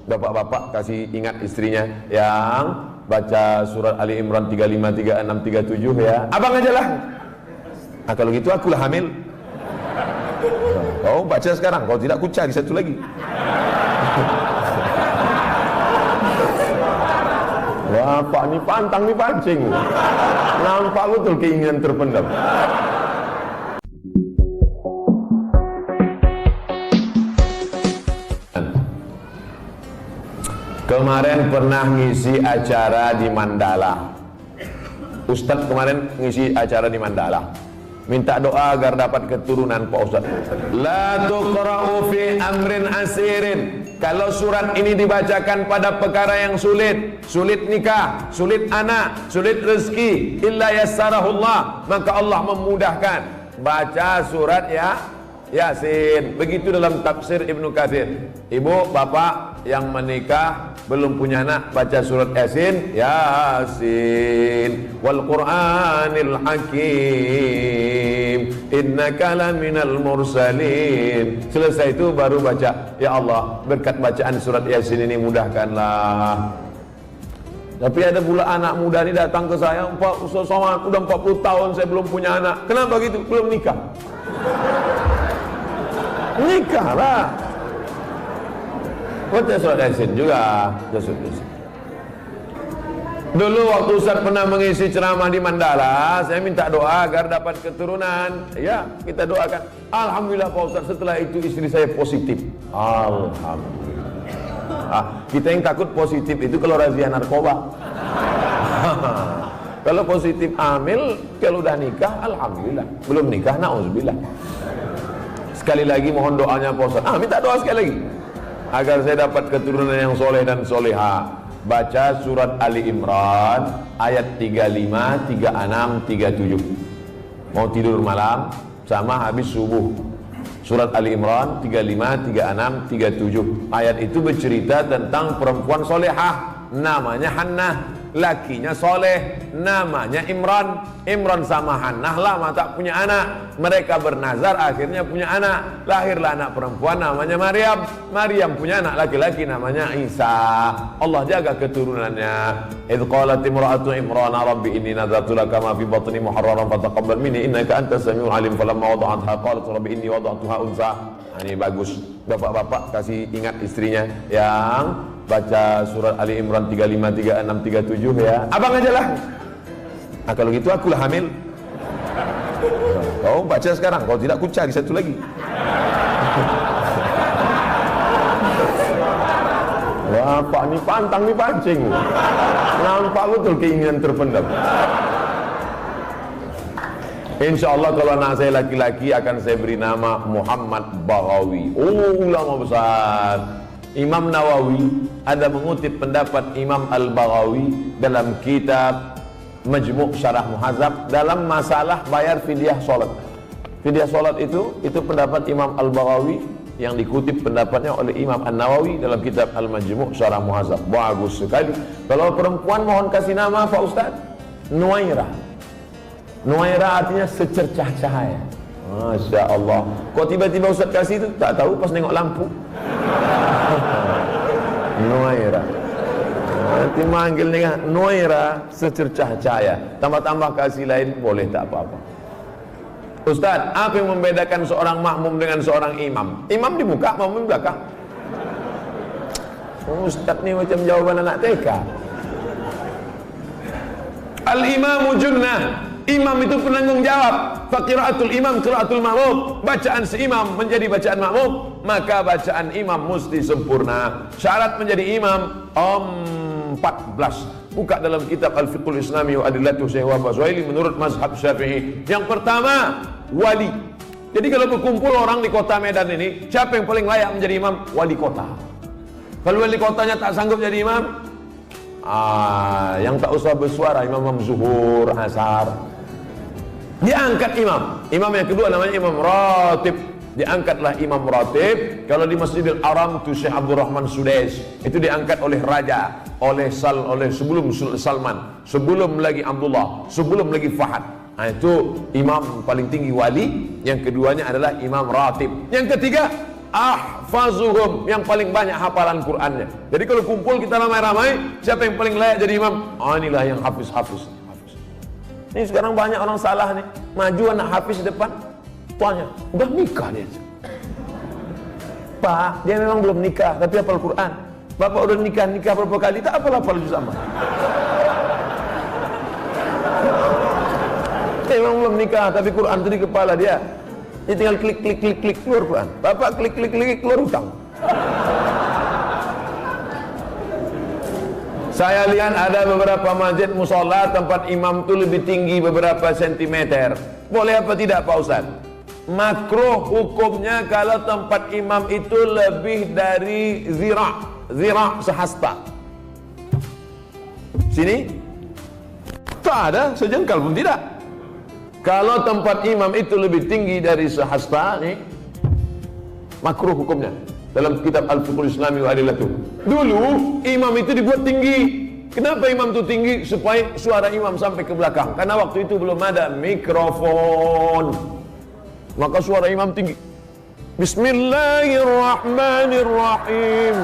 bapak-bapak kasih ingat istrinya yang baca surat Ali Imran 35, 36, 37 ya. Abang aja lah. Nah, kalau gitu akulah hamil. Kau baca sekarang, kalau tidak aku cari satu lagi. Bapak ni pantang ni pancing. Nampak betul keinginan terpendam. Kemarin pernah ngisi acara di Mandala. Ustadz kemarin ngisi acara di Mandala. Minta doa agar dapat keturunan Pak Ustadz. La tuqra'u fi amrin asirin. Kalau surat ini dibacakan pada perkara yang sulit, sulit nikah, sulit anak, sulit rezeki, illa yassarahullah, maka Allah memudahkan. Baca surat Yasin. Begitu dalam tafsir Ibnu Katsir. Ibu, bapak yang menikah belum punya anak, baca surat Yasin. Yasin wal Qur'anil Hakim innaka laminal mursalin. Selesai itu baru baca, ya Allah, berkat bacaan surat Yasin ini mudahkanlah. Tapi ada pula anak muda ini datang ke saya, Pak Ustaz Somad, udah 40 tahun saya belum punya anak. Kenapa gitu? Belum nikah. Nikahlah. Baca surat Yasin juga. Dulu waktu Ustaz pernah mengisi ceramah di Mandala, saya minta doa agar dapat keturunan. Ya, kita doakan. Alhamdulillah Pak Ustaz, setelah itu istri saya positif. Alhamdulillah. Kita yang takut positif itu kalau razia narkoba. Kalau positif hamil, kalau udah nikah, alhamdulillah. Belum nikah, na'udzubillah. Sekali lagi mohon doanya Pak Ustaz. Minta doa sekali lagi agar saya dapat keturunan yang soleh dan soleha. Baca surat Ali Imran ayat 35, 36, 37. Mau tidur malam sama habis subuh. Surat Ali Imran 35, 36, 37. Ayat itu bercerita tentang perempuan solehah, namanya Hannah. Lakinya soleh, namanya Imran. Imran sama Hannah lama tak punya anak. Mereka bernazar, akhirnya punya anak. Lahirlah anak perempuan namanya Maryam. Maryam punya anak laki-laki namanya Isa. Allah jaga keturunannya. Idh qalat imra'atu Imran rabbi inni nadzartu laka ma fi batni muharraran fataqabbal minni innaka antas samiul alim. Falamma wada'atha qalat rabbi inni wada'tuha unsa. Ini bagus. Bapak-bapak kasih ingat istrinya yang baca surat Ali Imran 35, 36, 37 ya. Abang aja lah. Nah, kalau gitu akulah hamil. Kau baca sekarang, kalau tidak aku cari satu lagi. Bapak ni pantang ni pancing. Nampak betul keinginan terpendam. InsyaAllah kalau anak saya laki-laki akan saya beri nama Muhammad Baghawi. Ulama besar. Imam Nawawi ada mengutip pendapat Imam Al-Baghawi dalam kitab Majmu' Syarah Muhadzab dalam masalah bayar fidyah salat. Fidyah salat itu pendapat Imam Al-Baghawi yang dikutip pendapatnya oleh Imam An-Nawawi dalam kitab Al-Majmu' Syarah Muhadzab. Bagus sekali. Kalau perempuan mohon kasih nama Pak Ustaz Nuairah. Nuairah artinya secercah cahaya. Masya Allah. Kok tiba-tiba Ustaz kasih itu? Tak tahu, pas nengok lampu. Nuairah. Nanti manggil dengan Nuairah secercah cahaya. Tambah-tambah kasih lain boleh, tak apa-apa. Ustaz, apa yang membedakan seorang makmum dengan seorang imam? Imam di muka, makmum di belakang. Ustaz ni macam jawaban anak TK. Al-imamu junnah. Imam itu penanggung jawab. Faqiraatul imam qiraatul ma'mum. Bacaan seimam menjadi bacaan makmum, maka bacaan imam mesti sempurna. Syarat menjadi imam 14. Buka dalam kitab Al-Fiqhul Islami wa Adillatuh Syekh Wahab Zuhaili menurut mazhab Syafi'i. Yang pertama, wali. Jadi kalau berkumpul orang di kota Medan ini, siapa yang paling layak menjadi imam? Wali kota. Kalau wali kotanya tak sanggup jadi imam, yang tak usah bersuara, imam zuhur, asar. Diangkat imam. Imam yang kedua namanya imam ratib. Diangkatlah imam ratib. Kalau di Masjidil Haram itu Syekh Abdul Rahman Sudais. Itu diangkat oleh raja, oleh sebelum Salman, sebelum lagi Abdullah, sebelum lagi Fahad. Nah, itu imam paling tinggi wali. Yang keduanya adalah imam ratib. Yang ketiga ahfazuhum, yang paling banyak hafalan Qur'annya. Jadi kalau kumpul kita ramai-ramai, siapa yang paling layak jadi imam? Oh, inilah yang hafiz. Ini sekarang banyak orang salah nih, maju anak hafiz di depan, tuanya udah nikah dia. Pak, dia memang belum nikah tapi hafal Quran. Bapak udah nikah berapa kali, tak hafal juz amma. Dia memang belum nikah tapi Quran itu di kepala dia. Dia tinggal klik keluar Quran. Bapak klik keluar hutang. Saya lihat ada beberapa masjid musola tempat imam itu lebih tinggi beberapa sentimeter. Boleh apa tidak Pak Ustaz? Makruh hukumnya kalau tempat imam itu lebih dari zira' sehasta. Sini tak ada sejengkal pun tidak. Kalau tempat imam itu lebih tinggi dari sehasta nih, makruh hukumnya. Dalam kitab Al-Fiqhul Islami wa Adillatuh. Dulu imam itu dibuat tinggi. Kenapa imam itu tinggi? Supaya suara imam sampai ke belakang. Karena waktu itu belum ada mikrofon. Maka suara imam tinggi. Bismillahirrahmanirrahim.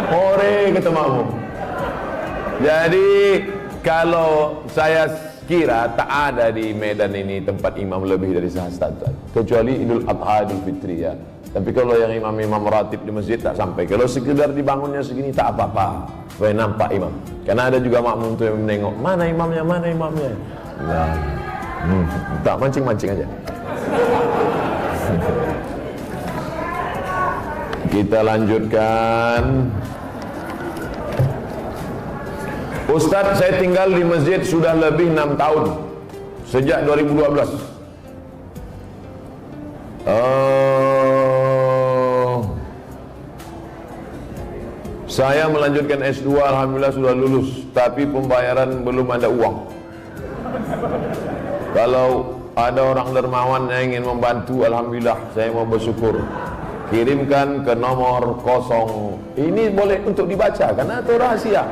Hore kata makmum. Jadi kalau saya kira tak ada di Medan ini tempat imam lebih dari sehasta, kecuali Idul Adha, Idul Fitri ya. Tapi kalau yang imam-imam ratib di masjid tak sampai. Kalau sekedar dibangunnya segini tak apa-apa, supaya nampak imam. Karena ada juga makmum tuh yang menengok, mana imamnya. Nah, tak mancing aja. Kita lanjutkan. Ustadz, saya tinggal di masjid sudah lebih 6 tahun, sejak 2012. Saya melanjutkan S2, alhamdulillah sudah lulus, tapi pembayaran belum ada uang. Kalau ada orang dermawan yang ingin membantu, alhamdulillah saya mau bersyukur. Kirimkan ke nomor 0. Ini boleh untuk dibaca karena itu rahasia.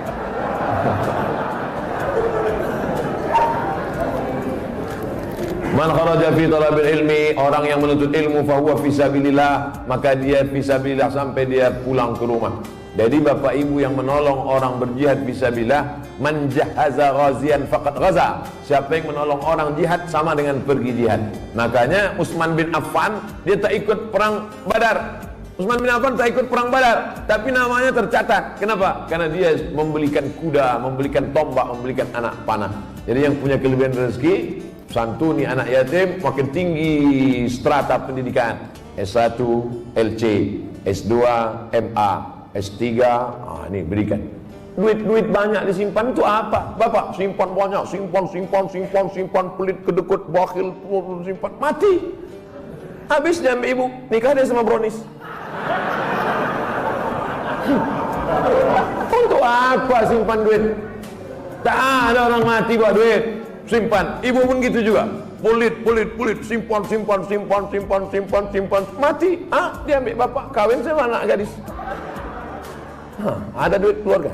Man kharaja fi talabil ilmi, orang yang menuntut ilmu fahuwa fisabilillah, maka dia fisabilillah sampai dia pulang ke rumah. Jadi bapak ibu yang menolong orang berjihad fisabilillah, man jahaza ghazian faqad ghaza. Siapa yang menolong orang jihad sama dengan pergi jihad. Makanya Utsman bin Affan dia tak ikut perang Badar. Utsman bin Affan tak ikut perang Badar, tapi namanya tercatat. Kenapa? Karena dia membelikan kuda, membelikan tombak, membelikan anak panah. Jadi yang punya kelebihan rezeki, santuni anak yatim, makin tinggi strata pendidikan. S1, LC, S2, MA, S3, ini berikan. Duit banyak disimpan itu apa? Bapak simpan banyak, simpan, pelit, kedekut, bakhil, simpan, mati. Habis dia ambil ibu, nikah dia sama brownies. Untuk apa simpan duit? Tak ada orang mati buat duit. Simpan. Ibu pun gitu juga. Pelit, simpan, mati. Dia ambil bapak, kawin sama anak gadis. Ada duit keluarga.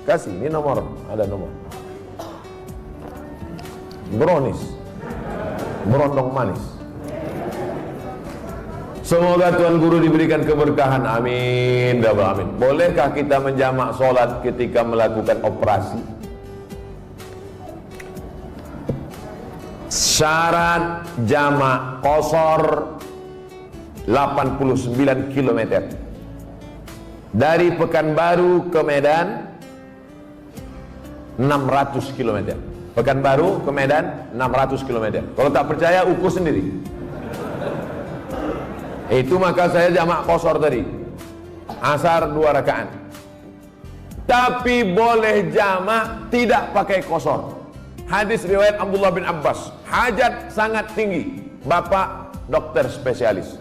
Kasih, ini nomor, ada nomor. Brownies, berondong manis. Semoga Tuan Guru diberikan keberkahan, amin, amin. Bolehkah kita menjamak sholat ketika melakukan operasi? Syarat jamak qashar 89 km dari Pekanbaru ke Medan 600 km. Pekanbaru ke Medan 600 km. Kalau tak percaya ukur sendiri. Itu maka saya jamak qashar tadi. Asar 2 rakaat. Tapi boleh jamak tidak pakai qashar. Hadis riwayat Abdullah bin Abbas. Hajat sangat tinggi. Bapak dokter spesialis.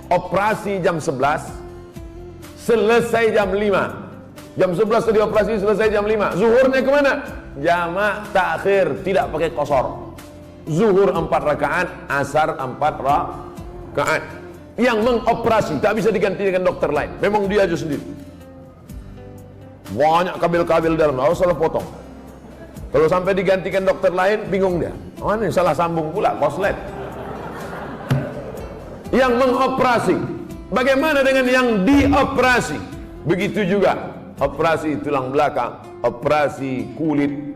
Operasi jam 11, selesai jam 5. Jam 11 tadi operasi, selesai jam 5. Zuhurnya kemana? Jamak takhir, tidak pakai qashar. Zuhur 4 rakaat, asar 4 rakaat. Yang mengoperasi tak bisa diganti dengan dokter lain. Memang dia aja sendiri. Banyak kabel-kabel dalam, harus salah potong. Kalau sampai digantikan dokter lain, bingung dia. Oh, ini salah sambung pula, koslet. Yang mengoperasi. Bagaimana dengan yang dioperasi? Begitu juga operasi tulang belakang, operasi kulit.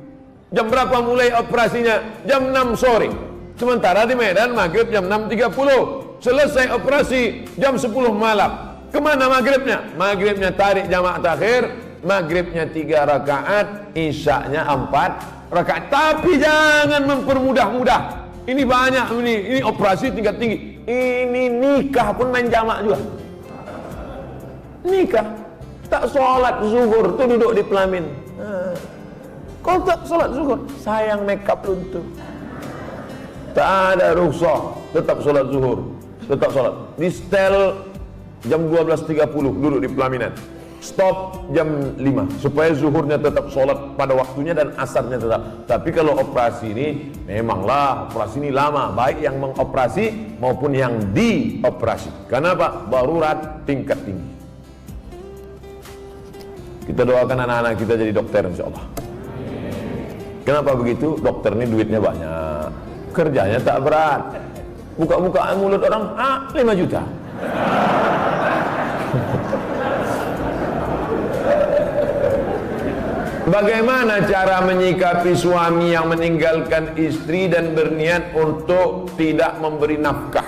Jam berapa mulai operasinya? Jam 6 sore. Sementara di Medan maghrib jam 6.30. Selesai operasi jam 10 malam. Kemana maghribnya? Maghribnya tarik jamaah takhir, maghribnya 3 rakaat, isyaknya 4 rakaat. Tapi jangan mempermudah-mudah. Ini banyak ini operasi tingkat tinggi. Ini nikah pun main jamak juga. Nikah tak sholat zuhur tuh duduk di pelamin. Kau tak sholat zuhur, sayang makeup luntur. Tak ada rukhsah, tetap sholat zuhur, tetap sholat. Di setel jam 12.30 duduk di pelaminan. Stop jam 5 supaya zuhurnya tetap sholat pada waktunya dan asarnya tetap. Tapi kalau operasi ini memanglah operasi ini lama, baik yang mengoperasi maupun yang dioperasi. Kenapa? Darurat tingkat tinggi. Kita doakan anak-anak kita jadi dokter insyaallah. Kenapa begitu? Dokter ini duitnya banyak, kerjanya tak berat. Buka-bukaan mulut orang, 5 juta. Bagaimana cara menyikapi suami yang meninggalkan istri dan berniat untuk tidak memberi nafkah?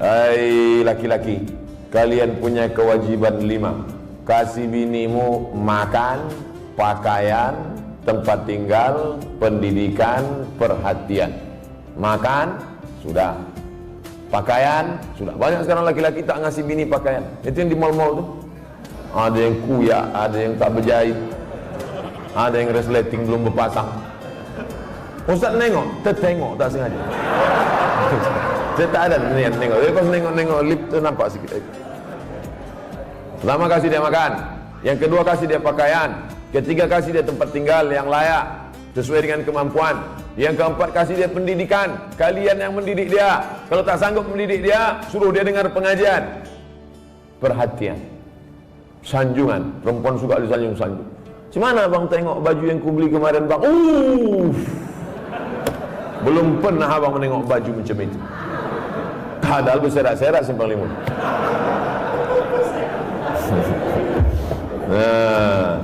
Hai laki-laki, kalian punya kewajiban 5. Kasih binimu makan, pakaian, tempat tinggal, pendidikan, perhatian. Makan, sudah. Pakaian, sudah. Banyak sekarang laki-laki tak ngasih bini pakaian. Itu yang di mall-mall tuh. Ada yang kuyak, ada yang tak berjahit, ada yang resleting belum berpasang. Ustaz nengok, tertengok tak sengaja. Saya tak ada niat nengok. Jadi pas nengok lip tu nampak sikit. Pertama kasih dia makan, yang kedua kasih dia pakaian, ketiga kasih dia tempat tinggal yang layak sesuai dengan kemampuan, yang keempat kasih dia pendidikan. Kalian yang mendidik dia, kalau tak sanggup mendidik dia, suruh dia dengar pengajian. Perhatian, sanjungan, perempuan suka disanjung-sanjung. Gimana bang tengok baju yang ku beli kemarin bang? Belum pernah abang menengok baju macam itu. Padahal berserak-serak simpang limun. Nah,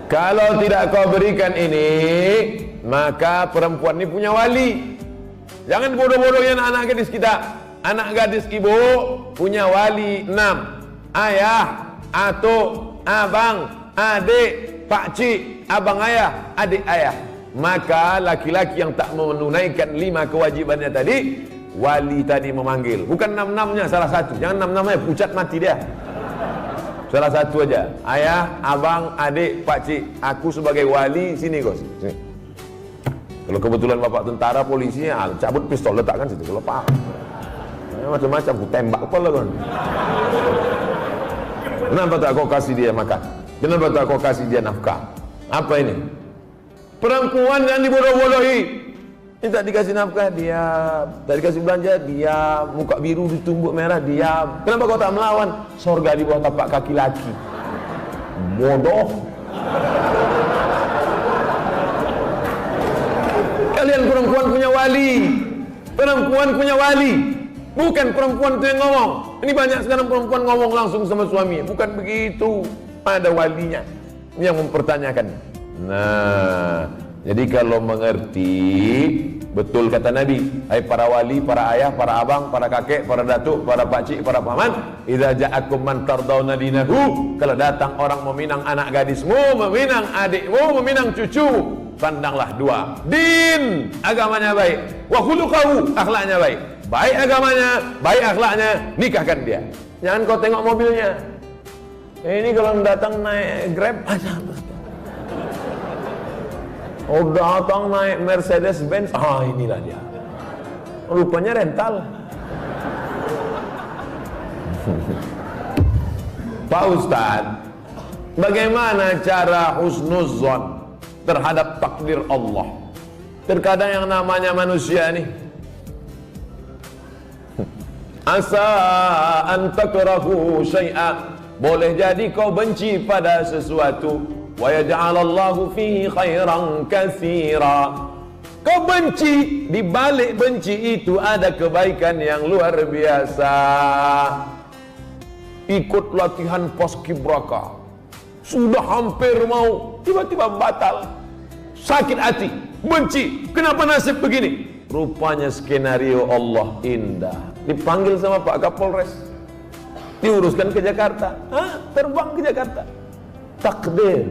kalau tidak kau berikan ini, maka perempuan ini punya wali. Jangan bodoh-bodohnya anak gadis kita. Anak gadis ibu punya wali 6. Ayah, atuk, abang, adik, pakcik, abang ayah, adik ayah. Maka laki-laki yang tak menunaikan 5 kewajibannya tadi, wali tadi memanggil. Bukan 6-6-nya, salah satu. Jangan 6-6-nya, pucat mati dia. Salah satu aja. Ayah, abang, adik, pakcik. Aku sebagai wali, sini kau. Sini. Kalau kebetulan bapak tentara, polisi, cabut pistol, letakkan situ. Kalau pak, macam-macam, aku tembak kepala kau. Kenapa tak kau kasih dia makan? Kenapa tak kau kasih dia nafkah? Apa ini? Perempuan yang dibodoh-bodohi. Ini tak dikasih nafkah, diam. Tak dikasih belanja, diam. Muka biru ditumbuk merah, diam. Kenapa kau tak melawan? Sorga di bawah tapak kaki laki. Bodoh. Kalian perempuan punya wali. Perempuan punya wali. Bukan perempuan itu yang ngomong. Ini banyak sekarang perempuan ngomong langsung sama suami. Bukan begitu. Ada walinya yang mempertanyakan. Nah, jadi kalau mengerti betul kata Nabi, hai para wali, para ayah, para abang, para kakek, para datuk, para pakcik, para paman, idza ja'akum man tardawna dinahu, kalau datang orang meminang anak gadismu, meminang adikmu, meminang cucumu, pandanglah 2. Din, agamanya baik, wa khuluquhu, akhlaknya baik. Baik agamanya, baik akhlaknya, nikahkan dia. Jangan kau tengok mobilnya. Ini kalau datang naik Grab aja. Oh datang naik Mercedes Benz, inilah dia. Rupanya rental. Pak Ustadz, bagaimana cara husnuzon terhadap takdir Allah? Terkadang yang namanya manusia ini, asa an takrahu syai'a, boleh jadi kau benci pada sesuatu, wa yaj'alallahu fihi khairan katsira. Kau benci, di balik benci itu ada kebaikan yang luar biasa. Ikut latihan paskibraka, sudah hampir mau, tiba-tiba batal. Sakit hati, benci, kenapa nasib begini? Rupanya skenario Allah indah. Dipanggil sama Pak Kapolres, diuruskan ke Jakarta. Terbang ke Jakarta. Takdir,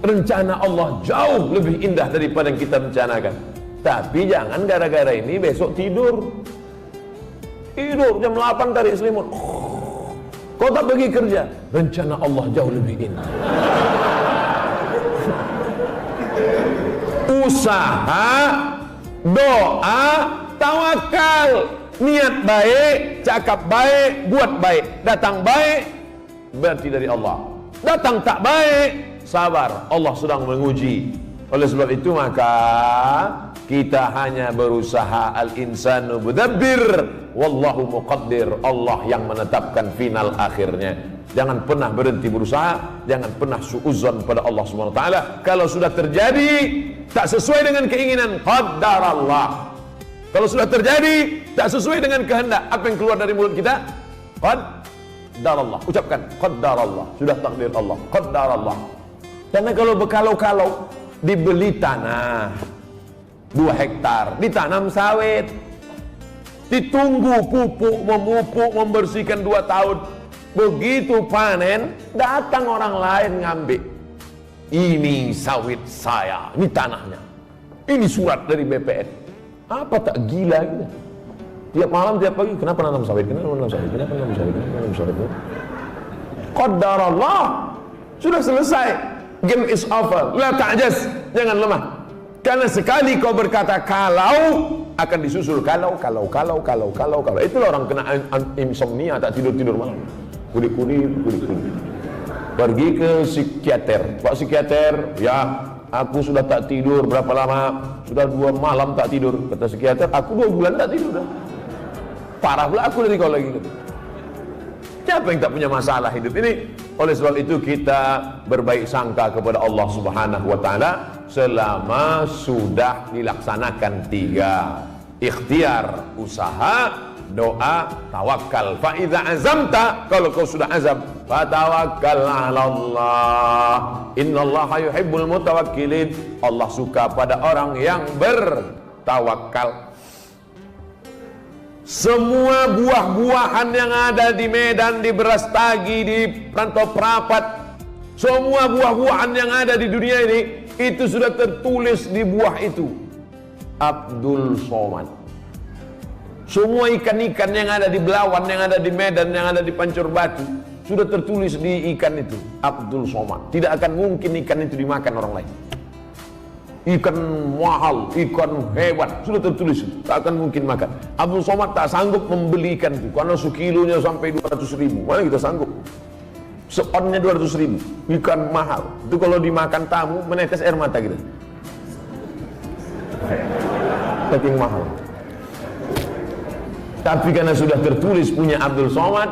rencana Allah jauh lebih indah daripada yang kita rencanakan. Tapi jangan gara-gara ini besok tidur jam 8 tarik selimut, kau tak pergi kerja. Rencana Allah jauh lebih indah. Usaha, doa, tawakal, niat baik, cakap baik, buat baik, datang baik berarti dari Allah. Datang tak baik, sabar, Allah sedang menguji. Oleh sebab itu maka kita hanya berusaha, al-insanu mudabbir wallahu muqaddir. Allah yang menetapkan final akhirnya. Jangan pernah berhenti berusaha, jangan pernah suudzon pada Allah Subhanahu wa taala. Kalau sudah terjadi tak sesuai dengan keinginan, qaddarallah. Kalau sudah terjadi tak sesuai dengan kehendak, apa yang keluar dari mulut kita? Qaddarallah. Ucapkan qaddarallah, sudah takdir Allah, qaddarallah. Karena kalau berkalau-kalau, dibeli tanah 2 hektar, ditanam sawit, ditunggu pupuk, memupuk, membersihkan 2 tahun. Begitu panen, datang orang lain ngambil. Ini sawit saya, ini tanahnya, ini surat dari BPN. Apa tak gila gitu? Tiap malam, tiap pagi, kenapa nanam sawit? Kenapa nanam sawit? Kenapa nanam sawit? Kenapa nanam sawit? Qadarallah, sudah selesai. Game is over. La ta'jaz, jangan lemah. Karena sekali kau berkata kalau, akan disusul kalau. Itulah orang kena insomnia, tak tidur malam. Kudik-kudik. Pergi ke psikiater. Pak psikiater, ya aku sudah tak tidur berapa lama? Sudah 2 malam tak tidur. Kata psikiater, aku 2 bulan tak tidur dah. Parah pula aku dari kau lagi. Siapa yang tak punya masalah hidup ini? Oleh sebab itu kita berbaik sangka kepada Allah Subhanahu wa taala selama sudah dilaksanakan 3: ikhtiar, usaha, doa, tawakal. Fa idza azamta, kalau kau sudah azam, fatawakkal 'ala Allah. Innallaha yuhibbul mutawakkilin. Allah suka pada orang yang bertawakal. Semua buah-buahan yang ada di Medan, di Berastagi, di Rantau Prapat, semua buah-buahan yang ada di dunia ini, itu sudah tertulis di buah itu Abdul Somad. Semua ikan-ikan yang ada di Belawan, yang ada di Medan, yang ada di Pancur Batu, sudah tertulis di ikan itu Abdul Somad. Tidak akan mungkin ikan itu dimakan orang lain. Ikan mahal, ikan hebat, sudah tertulis itu, tak akan mungkin makan. Abdul Somad tak sanggup membeli ikan itu karena sekilonya sampai 200.000. Mana kita sanggup? Seonnya 200.000, ikan mahal. Itu kalau dimakan tamu menetes air mata kita. Saking mahal. Tapi karena sudah tertulis punya Abdul Somad,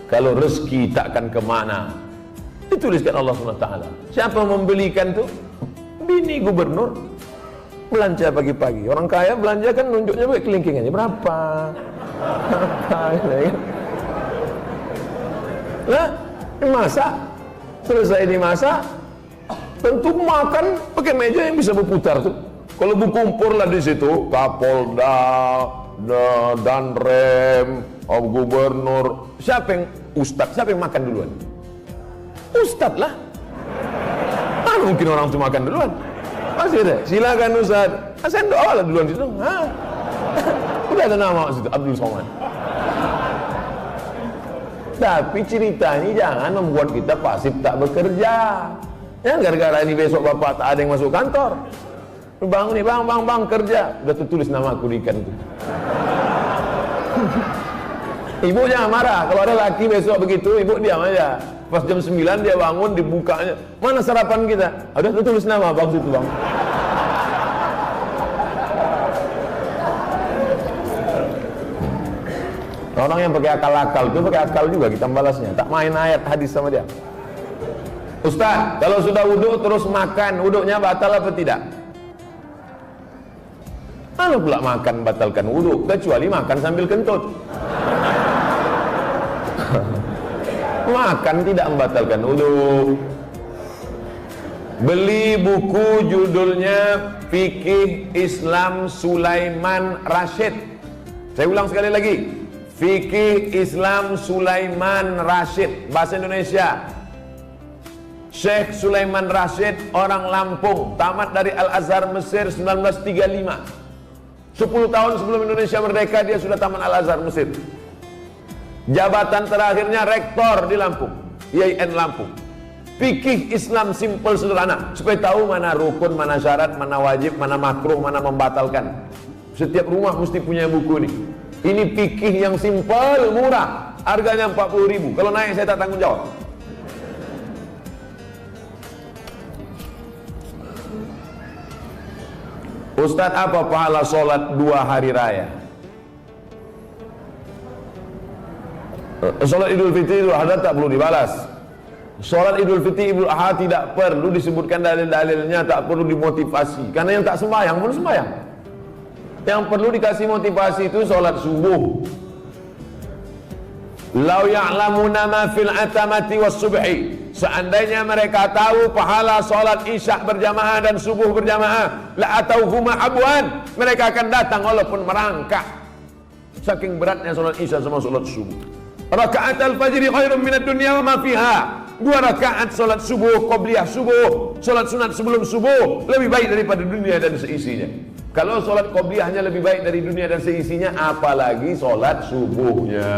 kalau rezeki takkan kemana, dituliskan Allah SWT. Siapa membelikan itu? Bini gubernur belanja pagi-pagi. Orang kaya belanja kan nunjuknya pakai kelingking aja. Berapa? Lah, dimasak. Selesai dimasak, tentu makan pakai meja yang bisa berputar tuh. Kalau berkumpul lah di situ, Kapolda, Danrem, gubernur. Siapa yang ustadz? Siapa yang makan duluan? Ustadz lah. Mungkin orang itu makan duluan. Masih ada. Silakan Ustaz. Saya doa lah duluan situ. Udah ada nama situ Abdul Somad. Tapi cerita ini jangan membuat kita pasif tak bekerja. Ya gara-gara ini besok bapak tak ada yang masuk kantor. Bang nih, bang kerja. Udah tertulis nama aku di ikan itu. Ibu jangan marah. Kalau ada laki besok begitu, ibu diam aja. Pas jam 9 dia bangun, dibukanya, mana sarapan kita? Ada tertulis nama bang situ bang. Orang yang pakai akal-akal itu pakai akal juga kita balasnya. Tak main ayat hadis sama dia. Ustaz, kalau sudah wudhu terus makan, wudhunya batal apa tidak? Kalau pula makan batalkan wudu, kecuali makan sambil kentut. Makan tidak membatalkan wudu. Beli buku judulnya Fikih Islam Sulaiman Rashid. Saya ulang sekali lagi, Fikih Islam Sulaiman Rashid, bahasa Indonesia. Syekh Sulaiman Rashid, orang Lampung, tamat dari Al-Azhar Mesir 1935. 10 tahun sebelum Indonesia merdeka dia sudah tamat Al-Azhar Mesir. Jabatan terakhirnya rektor di Lampung, IAIN Lampung. Fikih Islam simple sederhana, supaya tahu mana rukun, mana syarat, mana wajib, mana makruh, mana membatalkan. Setiap rumah mesti punya buku ini. Ini fikih yang simple, murah, harganya 40.000. Kalau naik saya tak tanggung jawab. Ustadz, apa pahala sholat 2 hari raya? Sholat Idul Fitri, Idul Adha tak perlu dibalas. Sholat Idul Fitri, Idul Adha tidak perlu disebutkan dalil-dalilnya, tak perlu dimotivasi. Karena yang tak sembahyang pun sembahyang. Yang perlu dikasih motivasi itu sholat subuh. Lau ya'lamuna ma fil atamati was subhi. Seandainya mereka tahu pahala sholat isya berjamaah dan subuh berjamaah, la atauhuma abwan, mereka akan datang walaupun merangkak. Saking beratnya sholat isya sama sholat subuh. Rakaat al-fajri khairun minad dunya wa ma fiha. 2 rakaat sholat subuh, qobliyah subuh, sholat sunat sebelum subuh lebih baik daripada dunia dan seisinya. Kalau sholat qobliyahnya lebih baik dari dunia dan seisinya, apalagi sholat subuhnya.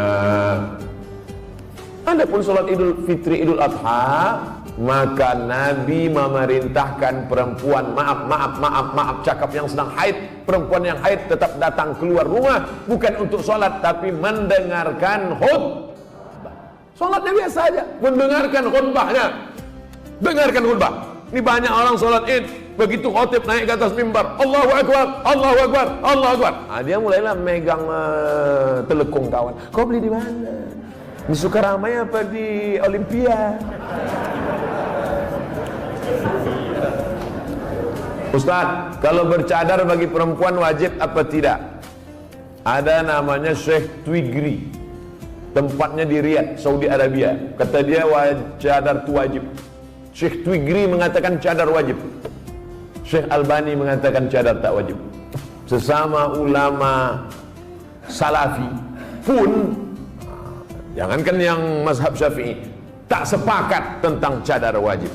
Adapun sholat Idul Fitri, Idul Adha, maka Nabi memerintahkan perempuan, maaf, cakap yang sedang haid, perempuan yang haid tetap datang keluar rumah, bukan untuk sholat, tapi mendengarkan khutbah. Sholatnya biasa aja, mendengarkan khutbahnya. Dengarkan khutbah. Ini banyak orang sholat id, begitu khotib naik ke atas mimbar, Allahu Akbar, Allahu Akbar, Allahu Akbar. Dia mulailah megang telekung kawan. Kau beli di mana? Di Sukaramai apa di Olimpia? Ustaz, kalau bercadar bagi perempuan wajib apa tidak? Ada namanya Syekh Twigri, tempatnya di Riyadh, Saudi Arabia. Kata dia cadar itu wajib. Syekh Twigri mengatakan cadar wajib. Syekh Albani mengatakan cadar tak wajib. Sesama ulama Salafi pun, jangankan yang mazhab Syafi'i, tak sepakat tentang cadar wajib.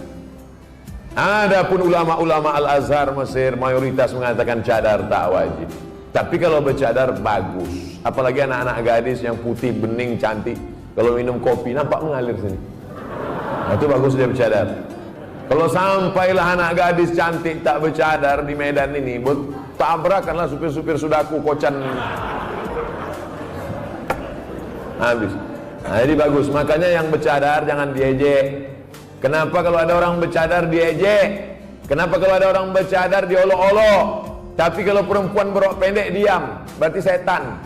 Adapun ulama-ulama Al-Azhar Mesir mayoritas mengatakan cadar tak wajib. Tapi kalau bercadar bagus, apalagi anak-anak gadis yang putih, bening, cantik, kalau minum kopi nampak mengalir sini. Nah, itu bagus dia bercadar. Kalau sampailah anak gadis cantik tak bercadar di Medan ini, tabrakanlah supir-supir sudaku kocan. Habis. Nah, jadi bagus, makanya yang bercadar jangan diejek. Kenapa kalau ada orang bercadar diejek? Kenapa kalau ada orang bercadar diolok-olok? Tapi kalau perempuan berok pendek diam, berarti setan.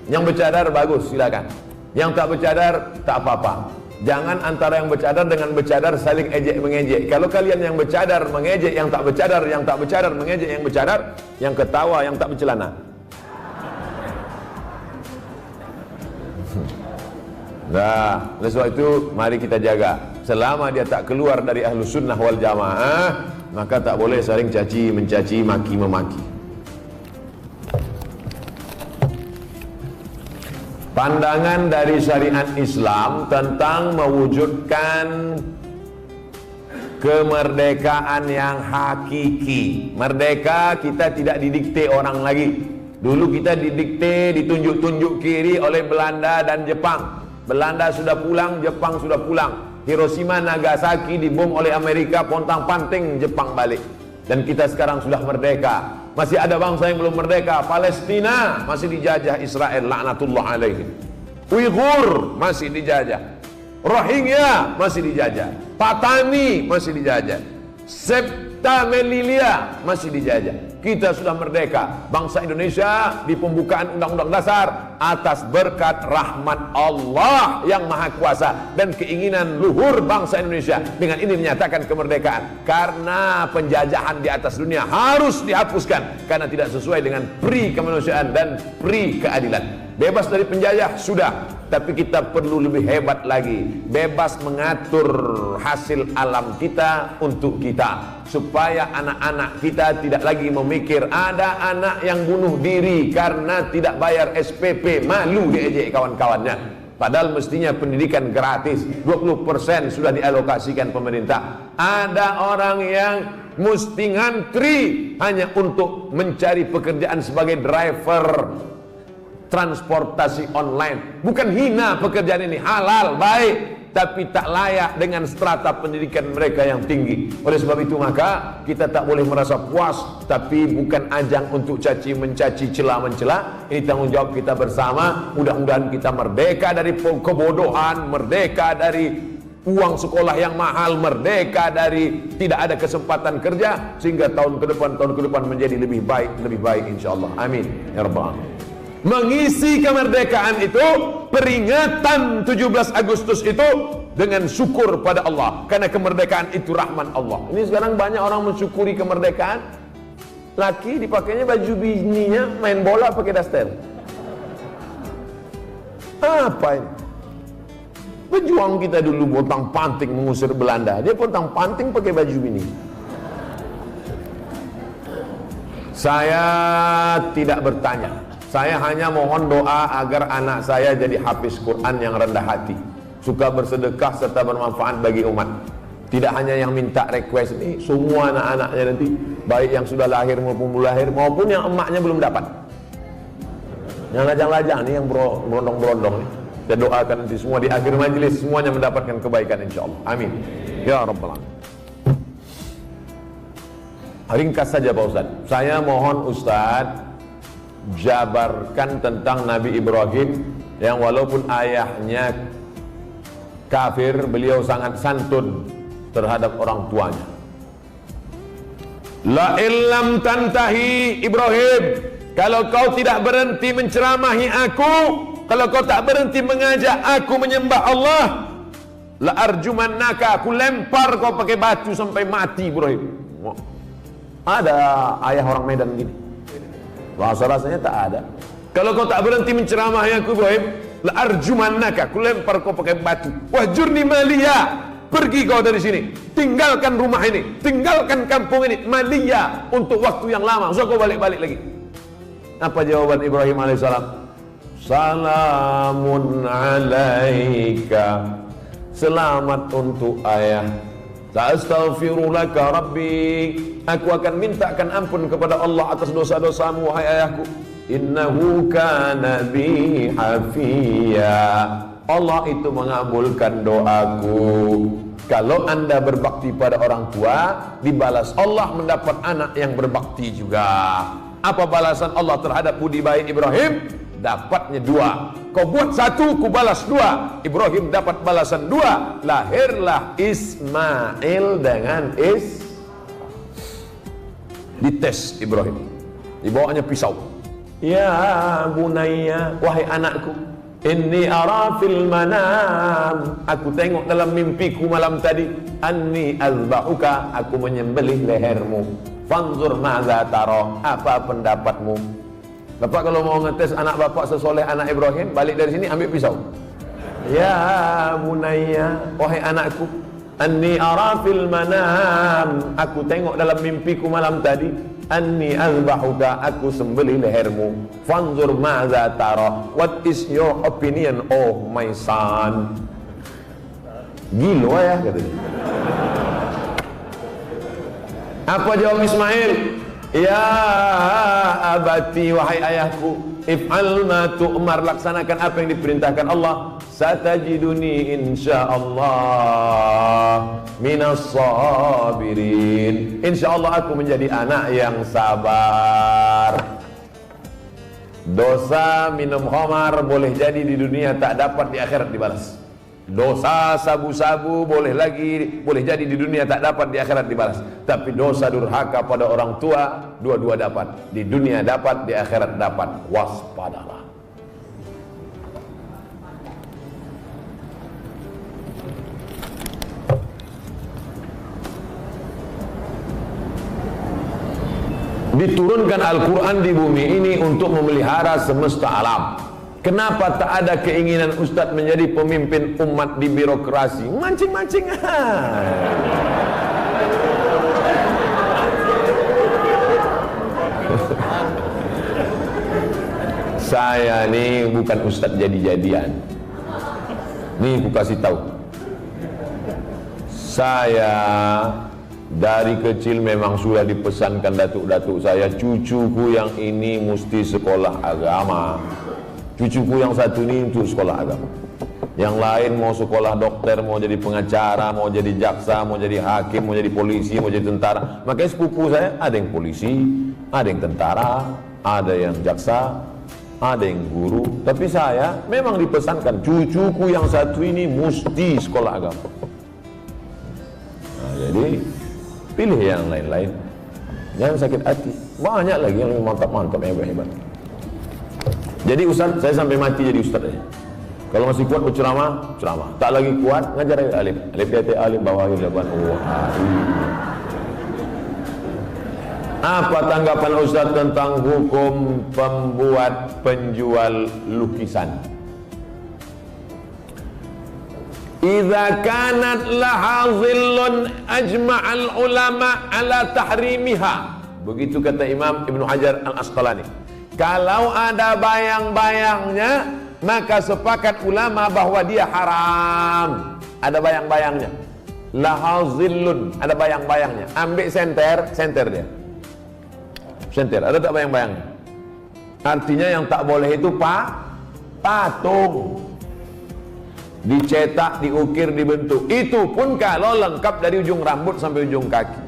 Yang bercadar bagus, silakan. Yang tak bercadar tak apa-apa. Jangan antara yang bercadar dengan bercadar saling ejek-mengejek. Kalau kalian yang bercadar mengejek yang tak bercadar, yang tak bercadar mengejek yang bercadar, yang ketawa yang tak bercelana. Nah, oleh sebab itu mari kita jaga. Selama dia tak keluar dari Ahlus Sunnah wal Jamaah, maka tak boleh saling caci, mencaci, maki, memaki. Pandangan dari syariat Islam tentang mewujudkan kemerdekaan yang hakiki. Merdeka kita tidak didikte orang lagi. Dulu kita didikte, ditunjuk-tunjuk kiri oleh Belanda dan Jepang. Belanda sudah pulang, Jepang sudah pulang. Hiroshima, Nagasaki dibom oleh Amerika, pontang-panting Jepang balik. Dan kita sekarang sudah merdeka. Masih ada bangsa yang belum merdeka. Palestina masih dijajah Israel, laknatullah alaihim. Uighur masih dijajah. Rohingya masih dijajah. Patani masih dijajah. kita melilia masih dijajah. Kita sudah merdeka. Bangsa Indonesia di pembukaan Undang-Undang Dasar atas berkat rahmat Allah yang Maha Kuasa dan keinginan luhur bangsa Indonesia, dengan ini menyatakan kemerdekaan. Karena penjajahan di atas dunia harus dihapuskan karena tidak sesuai dengan pri kemanusiaan dan pri keadilan. Bebas dari penjajah sudah, tapi kita perlu lebih hebat lagi, bebas mengatur hasil alam kita untuk kita, supaya anak-anak kita tidak lagi memikir ada anak yang bunuh diri karena tidak bayar SPP, malu diejek kawan-kawannya. Padahal mestinya pendidikan gratis, 20% sudah dialokasikan pemerintah. Ada orang yang mesti ngantri hanya untuk mencari pekerjaan sebagai driver transportasi online. Bukan hina pekerjaan ini, halal, baik, tapi tak layak dengan strata pendidikan mereka yang tinggi. Oleh sebab itu maka kita tak boleh merasa puas, tapi bukan ajang untuk caci mencaci, cela mencela. Ini tanggung jawab kita bersama. Mudah-mudahan kita merdeka dari kebodohan, merdeka dari uang sekolah yang mahal, merdeka dari tidak ada kesempatan kerja, sehingga tahun ke depan menjadi lebih baik insyaallah. Amin ya rabbal alamin. Mengisi kemerdekaan itu, peringatan 17 Agustus itu dengan syukur pada Allah, karena kemerdekaan itu rahmat Allah. Ini sekarang banyak orang mensyukuri kemerdekaan, laki dipakainya baju bininya main bola pakai daster. Apa ini? Pejuang kita dulu pontang panting mengusir Belanda, dia pontang panting pakai baju bini. Saya tidak bertanya, saya hanya mohon doa agar anak saya jadi hafiz Quran yang rendah hati, suka bersedekah serta bermanfaat bagi umat. Tidak hanya yang minta request ini, semua anak-anaknya nanti, baik yang sudah lahir maupun belum lahir, maupun yang emaknya belum dapat. Yang lajang-lajang nih, yang berondong-berondong nih, saya doakan nanti semua di akhir majelis semuanya mendapatkan kebaikan insyaallah. Amin ya rabbal alamin. Ringkas saja Pak Ustaz, saya mohon Ustaz jabarkan tentang Nabi Ibrahim yang walaupun ayahnya kafir, beliau sangat santun terhadap orang tuanya. La illam tantahi Ibrahim, kalau kau tidak berhenti menceramahi aku, kalau kau tak berhenti mengajak aku menyembah Allah, la arjumannaka, aku lempar kau pakai batu sampai mati Ibrahim. Ada ayah orang Medan gini, bahasa rasanya tak ada. Kalau kau tak berhenti menceramahi aku Ibrahim, la arjumannaka, aku lempar kau pakai batu. Wahjurni maliya, pergi kau dari sini, tinggalkan rumah ini, tinggalkan kampung ini, maliya, untuk waktu yang lama, usah kau balik-balik lagi. Apa jawaban Ibrahim alaihissalam? Salamun alaika, selamat untuk ayah. Astaghfirulaka Rabbi, aku akan mintakan ampun kepada Allah atas dosa-dosamu wahai ayahku. Innahu kana bi hafiya, Allah itu mengabulkan doaku. Kalau anda berbakti pada orang tua, dibalas Allah mendapat anak yang berbakti juga. Apa balasan Allah terhadap budi baik Ibrahim? Dapatnya 2. Kau buat 1, ku balas 2. Ibrahim dapat balasan 2. Lahirlah Ismail dengan dites Ibrahim, dibawanya pisau. Ya bunayya, wahai anakku, inni ara fil manam, aku tengok dalam mimpiku malam tadi, anni azbahuka, aku menyembelih lehermu. Fanzur madza tara, apa pendapatmu? Bapak kalau mau ngetes anak bapak sesoleh anak Ibrahim, balik dari sini ambil pisau. Ya bunayya, wahai anakku, anni ara fil manam, aku tengok dalam mimpiku malam tadi, anni azbahuka, aku sembelih lehermu. Fanzur madza tara, what is your opinion oh my son? Gila ya katanya. Apa jawab Ismail? Ya abati, wahai ayahku, if'al ma tu'mar, laksanakan apa yang diperintahkan Allah. Satajiduni insyaallah minas sabirin, insyaallah aku menjadi anak yang sabar. Dosa minum khamar boleh jadi di dunia tak dapat, di akhirat dibalas. Dosa sabu-sabu boleh jadi di dunia tak dapat, di akhirat dibalas. Tapi dosa durhaka pada orang tua, dua-dua dapat. Di dunia dapat, di akhirat dapat. Waspadalah. Diturunkan Al-Quran di bumi ini untuk memelihara semesta alam. Kenapa tak ada keinginan Ustadz menjadi pemimpin umat di birokrasi? Mancing-mancing. Saya ini bukan Ustadz jadi-jadian. Nih aku kasih tahu. Saya dari kecil memang sudah dipesankan datuk-datuk saya, cucuku yang ini mesti sekolah agama. Cucuku yang satu ini untuk sekolah agama. Yang lain mau sekolah dokter, mau jadi pengacara, mau jadi jaksa, mau jadi hakim, mau jadi polisi, mau jadi tentara. Makanya sepupu saya ada yang polisi, ada yang tentara, ada yang jaksa, ada yang guru. Tapi saya memang dipesankan cucuku yang satu ini mesti sekolah agama. Nah, jadi pilih yang lain-lain. Jangan sakit hati. Banyak lagi yang mantap-mantap, hebat-hebat. Jadi Ustaz, saya sampai mati jadi Ustaz aja. Kalau masih kuat berceramah, ceramah. Tak lagi kuat, ngajar alif. Alif dia alif bawah lakukan Apa tanggapan Ustaz tentang hukum pembuat penjual lukisan? Idza kanat laha dhillun ajma'al ulama ala tahrimiha. Begitu kata Imam Ibnu Hajar Al-Asqalani. Kalau ada bayang-bayangnya, maka sepakat ulama bahwa dia haram. Ada bayang-bayangnya. Laha dhillun, ada bayang-bayangnya. Ambil senter dia. Senter, ada tak bayang-bayangnya? Artinya yang tak boleh itu patung. Dicetak, diukir, dibentuk. Itu pun kalau lengkap dari ujung rambut sampai ujung kaki.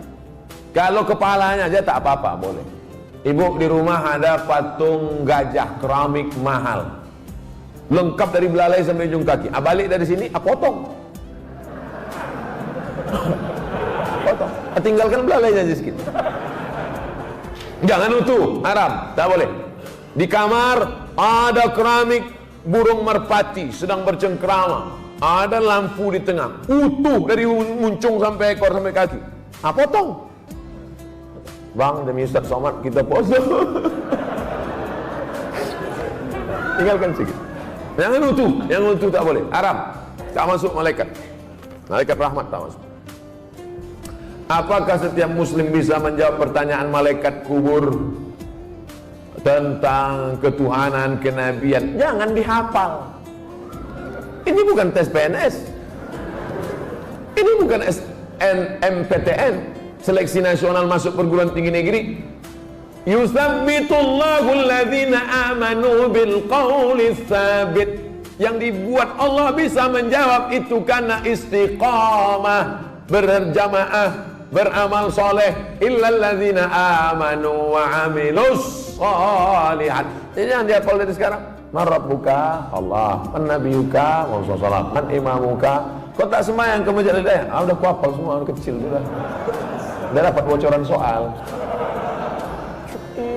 Kalau kepalanya aja tak apa-apa, boleh. Ibu di rumah ada patung gajah keramik mahal, lengkap dari belalai sampai ujung kaki. Balik dari sini, potong. Potong. Tinggalkan belalainya aja sedikit. Jangan utuh, haram, tak boleh. Di kamar ada keramik burung merpati sedang bercengkrama, ada lampu di tengah, utuh dari muncung sampai ekor sampai kaki. Potong. Bang, demi Ustaz Somad kita pose. Tinggalkan sedikit. Jangan utuh, yang utuh tak boleh, haram. Tak masuk malaikat. Malaikat rahmat tak masuk. Apakah setiap muslim bisa menjawab pertanyaan malaikat kubur tentang ketuhanan, kenabian? Jangan dihafal. Ini bukan tes PNS. Ini bukan SNMPTN, seleksi nasional masuk perguruan tinggi negeri. Yusabbitullahu alladhina amanu bil qawli tsabit. Yang dibuat Allah bisa menjawab itu karena istiqamah, berjamaah, beramal soleh. Illalladzina amanu wa amilus shalihat. Jadi jangan dihafal dari sekarang. Man rabbuka? Allah. Man nabiyuka? Muhammad. Man imamuka? Kau tak sembahyang ke masjid Al-Hidayah? Udah kuapal semua, udah kecil sudah. Udah dapat bocoran soal.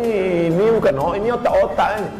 Ini bukan ini otak-otak ini.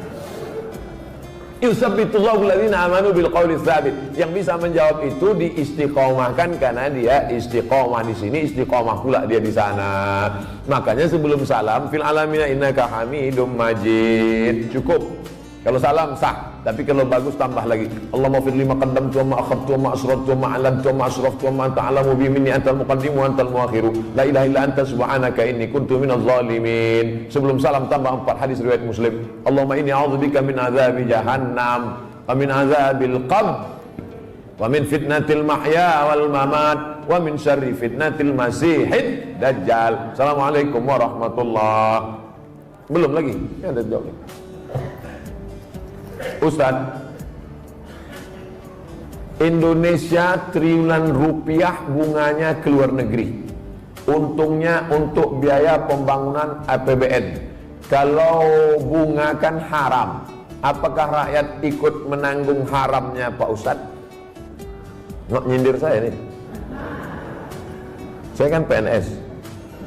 Yusabbitullahu alladhina amanu bil qawli tsabit. Yang bisa menjawab itu diistiqomahkan karena dia istiqomah di sini, istiqomah pula dia di sana. Makanya sebelum salam fil alamina innaka hamidum majid. Cukup. Kalau salam sah, tapi kalau bagus tambah lagi. Allahumma fir lima qaddamtu wa ma akhadtu wa ma asrartu wa ma a'lantu wa ma asraftu wa ma anta a'lamu bi minni antal muqaddim wa antal muakhiru. La ilaha illa anta subhanaka inni kuntu minadh dhalimin. Sebelum salam tambah 4 hadis riwayat Muslim. Allahumma inni a'udzubika min adzabi jahannam wa min adzabil qabr wa min fitnatil mahya wal mamat wa min syarri fitnatil masihid dajjal. Assalamualaikum warahmatullahi. Belum lagi? Ya, ada jawab. Ustaz, Indonesia triliunan rupiah bunganya ke luar negeri, untungnya untuk biaya pembangunan APBN. Kalau bunga kan haram, apakah rakyat ikut menanggung haramnya Pak Ustaz? Nggak nyindir saya nih. Saya kan PNS,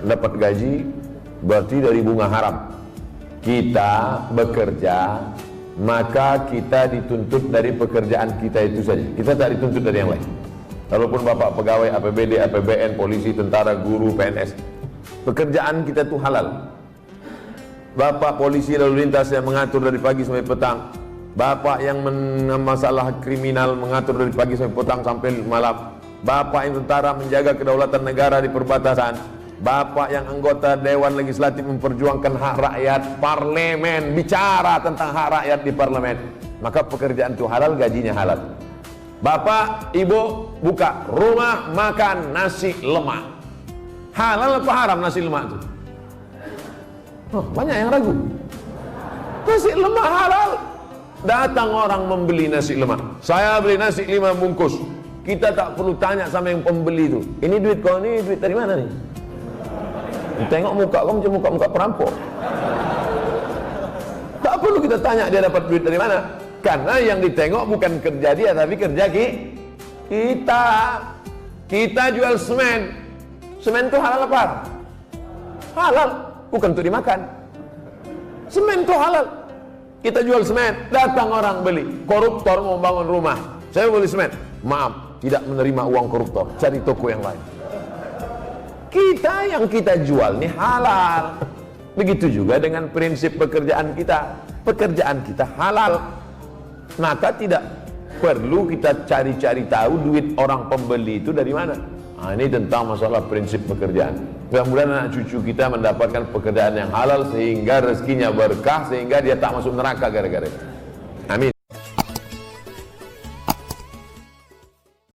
dapat gaji berarti dari bunga haram. Kita bekerja, maka kita dituntut dari pekerjaan kita itu saja. Kita tak dituntut dari yang lain. Walaupun bapak pegawai APBD, APBN, polisi, tentara, guru, PNS, pekerjaan kita itu halal. Bapak polisi lalu lintas yang mengatur dari pagi sampai petang, bapak yang masalah kriminal mengatur dari pagi sampai petang sampai malam, bapak yang tentara menjaga kedaulatan negara di perbatasan, bapak yang anggota Dewan Legislatif memperjuangkan hak rakyat, parlemen bicara tentang hak rakyat di parlemen, maka pekerjaan itu halal, gajinya halal. Bapak, ibu buka rumah makan nasi lemak, halal apa haram nasi lemak itu? Oh, banyak yang ragu. Nasi lemak halal. Datang orang membeli nasi lemak, saya beli nasi 5 bungkus. Kita tak perlu tanya sama yang pembeli itu, ini duit kau, ini duit dari mana nih? Tengok muka kau macam muka-muka perampok. Tak perlu kita tanya dia dapat duit dari mana, karena yang ditengok bukan kerja dia, tapi kerja kita. Kita jual semen. Semen itu halal apa? Halal, bukan untuk dimakan. Semen itu halal. Kita jual semen, datang orang beli. Koruptor mau bangun rumah, saya beli semen. Maaf, tidak menerima uang koruptor, cari toko yang lain. Kita yang kita jual ini halal. Begitu juga dengan prinsip pekerjaan kita. Pekerjaan kita halal, maka tidak perlu kita cari-cari tahu duit orang pembeli itu dari mana. Nah, ini tentang masalah prinsip pekerjaan. Mudah-mudahan anak cucu kita mendapatkan pekerjaan yang halal sehingga rezekinya berkah, sehingga dia tak masuk neraka gara-gara itu. Amin.